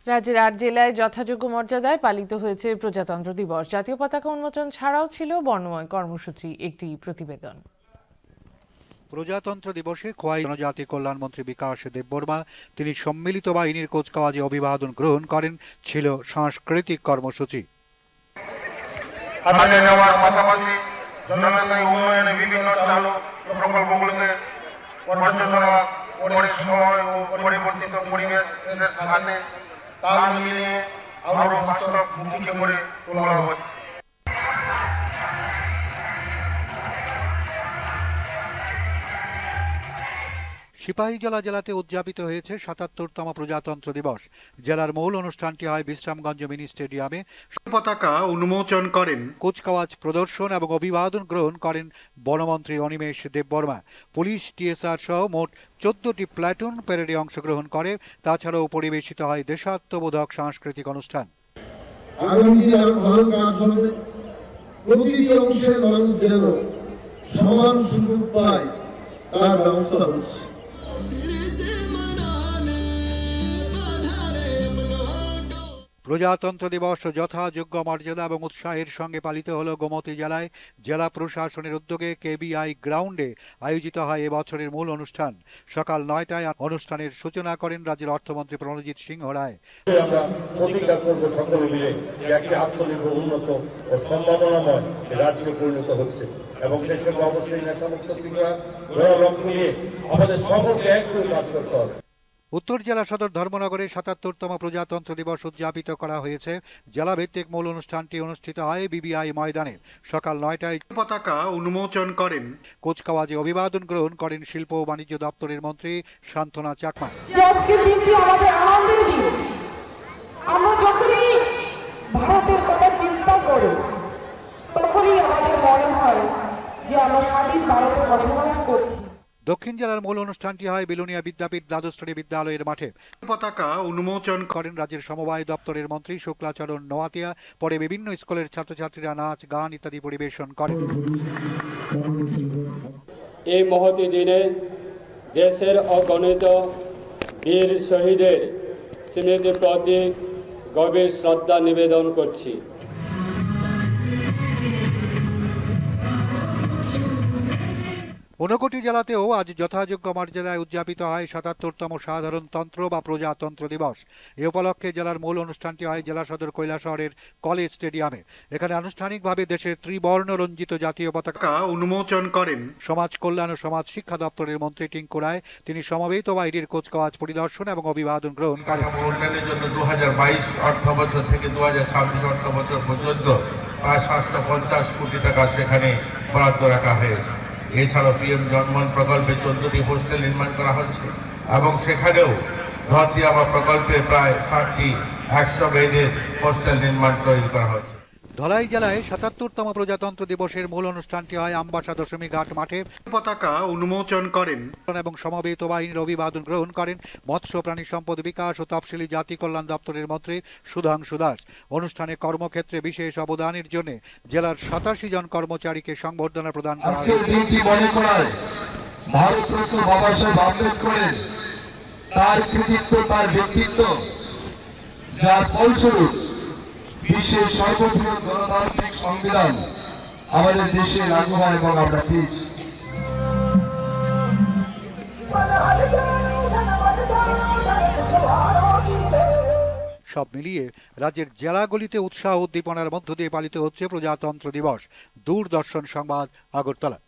রাজ্যের ৮ জেলায় যথাযোগ্য মর্যাদায় পালিত হয়েছে প্রজাতন্ত্র দিবস। জাতীয় পতাকা উন্মোচন ছাড়াও ছিল বর্ণময় কর্মসূচি। একটি প্রতিবেদন। প্রজাতন্ত্র দিবসে খোয়াই জনজাতি কল্যাণ মন্ত্রী বিকাশ দেববর্মা তিনি সম্মিলিত বাহিনীর কুচকাওয়াজে অভিবাদন গ্রহণ করেন। ছিল সাংস্কৃতিক কর্মসূচি। বিভিন্ন প্রকল্পগুলোতে পর্যালোচনা করে সময় ও পরিবর্তিত পরিবেশের সাথে তাল মিলিয়ে আরো বাস্তবমুখী করে তোলা হয়েছে। সিপাহীজলা জেলাতে উদযাপিত হয়েছে ৭৭তম প্রজাতন্ত্র দিবস। জেলার মূল অনুষ্ঠানটি হয় বিশ্রামগঞ্জ মিনি স্টেডিয়ামে। পতাকা উন্মোচন করেন, কুচকাওয়াজ প্রদর্শন এবং অভিবাদন গ্রহণ করেন বনমন্ত্রী অনিমেষ দেববর্মা। পুলিশ, টিএসআর সহ মোট ১৪টি প্ল্যাটুন প্যারেডে অংশগ্রহণ করে। তাছাড়াও পরিবেশিত হয় দেশাত্মবোধক সাংস্কৃতিক অনুষ্ঠান। প্রতিটি অংশের মানুষ যেন সমান সুযোগ পায় তার ব্যবস্থা হচ্ছে। প্রজাতন্ত্র দিবস যথাযোগ্য মর্যাদা এবং উৎসাহের সঙ্গে পালিত হল গোমতী জেলায়। জেলা প্রশাসনের উদ্যোগে কেবিআই গ্রাউন্ডে আয়োজিত হয় এবছরের মূল অনুষ্ঠান। সকাল ৯টায় অনুষ্ঠানের সূচনা করেন রাজ্যের অর্থমন্ত্রী প্রণজিৎ সিংহ রায়। আমরা প্রতিজ্ঞা করব সকলে মিলে একটি আত্মনির্ভর, উন্নত ও সম্ভাবনাময় রাজ্যে পরিণত হচ্ছে এবং সেই সঙ্গে অবশ্যই নেশামুক্ত ত্রিপুরা গড়ার লক্ষ্য নিয়ে আমাদের সকলকে একযোগে কাজ করতে হবে। উত্তর জেলা সদর ধর্মনগরে ৭৭তম প্রজাতন্ত্র দিবস উদযাপিত করা হয়েছে। জেলাভিত্তিক মূল অনুষ্ঠানটি অনুষ্ঠিত হয় বিবিআই ময়দানে। সকাল ৯টায় পতাকা উন্মোচন করেন, কুচকাওয়াজে অভিবাদন গ্রহণ করেন শিল্প ও বাণিজ্য দপ্তরের মন্ত্রী শান্তনা চাকমা। আজকের দিনটি আমাদের আনন্দের দিন। আমরা যখনই ভারতের কথা চিন্তা করি তখনই আমাদের মনে হয় যে আমরা স্বাধীন ভারতে বসবাস করছি। দক্ষিণ জেলার মূল অনুষ্ঠানটি হয় বিলোনিয়া বিদ্যাপীঠ দ্বাদশ শ্রেণী বিদ্যালয়ের মাঠে। পতাকা উন্মোচন করেন রাজ্যের সমবায় দপ্তরের মন্ত্রী শুক্লাচরণ নোয়াতিয়া। পরে বিভিন্ন স্কুলের ছাত্রছাত্রীরা নাচ, গান ইত্যাদি পরিবেশন করেন। এই মহতি দিনে দেশের অগণিত বীর শহীদের স্মৃতির প্রতি গভীর শ্রদ্ধা নিবেদন করছি। ঊনকোটি জেলাতেও আজ যথাযোগ্য মর্যাদায় উদযাপিত হয় ৭৭তম সাধারণতন্ত্র বা প্রজাতন্ত্র দিবস। এ উপলক্ষে জেলার মূল অনুষ্ঠানটি হয় জেলা সদর কৈলাসহরের কলেজ স্টেডিয়ামে। এখানে আনুষ্ঠানিকভাবে দেশের ত্রিবর্ণ রঞ্জিত জাতীয় পতাকা উন্মোচন করেন সমাজ কল্যাণ ও সমাজ শিক্ষা দপ্তরের মন্ত্রী টিঙ্কু রায়। তিনি সমবেত বাহিনীর কুচকাওয়াজ পরিদর্শন এবং অভিবাদন গ্রহণ করেন। উন্নয়নের জন্য ২০২২ অর্থ বছর থেকে ২০২৬ অর্থ বছর পর্যন্ত প্রায় ৭৫০ কোটি টাকা সেখানে বরাদ্দ রাখা হয়েছে। এছাড়াও পিএম জনমন প্রকল্পে ১৪টি হোস্টেল নির্মাণ করা হচ্ছে এবং সেখানেও ঘর দিয়া প্রকল্পে প্রায় ৬০টি ১০০ বেডের হোস্টেল নির্মাণ তৈরি করা হচ্ছে। ধলাই জেলায় ৭৭তম প্রজাতন্ত্র দিবসের মূল অনুষ্ঠানটি হয় আমবাসা দশমী ঘাট মাঠে। পতাকা উন্মোচন করেন এবং সমবেত বাহিনীর অভিবাদন গ্রহণ করেন মৎস্য প্রাণী সম্পদ বিকাশ ও তফসিলি জাতি কল্যাণ দপ্তরের মন্ত্রী সুধাংশু দাস। অনুষ্ঠানে কর্মক্ষেত্রে বিশেষ অবদানের জন্য জেলার ৮৭ জন কর্মচারীকে সংবর্ধনা প্রদান করা হয়। ভারতরত্ন বাবা সাহেব আম্বেদকরের তার কৃতিত্ব, তার ব্যক্তিত্ব, যার ফলস্বরূপ বিশ্বের সর্ববৃহৎ গণতান্ত্রিক সংবিধান আমাদের দেশে লাগু হয় এবং আমরা পেয়েছি। সব মিলিয়ে রাজ্যের জেলাগুলিতে উৎসাহ উদ্দীপনার মধ্য দিয়ে পালিত হচ্ছে প্রজাতন্ত্র দিবস। দূরদর্শন সংবাদ, আগরতলা।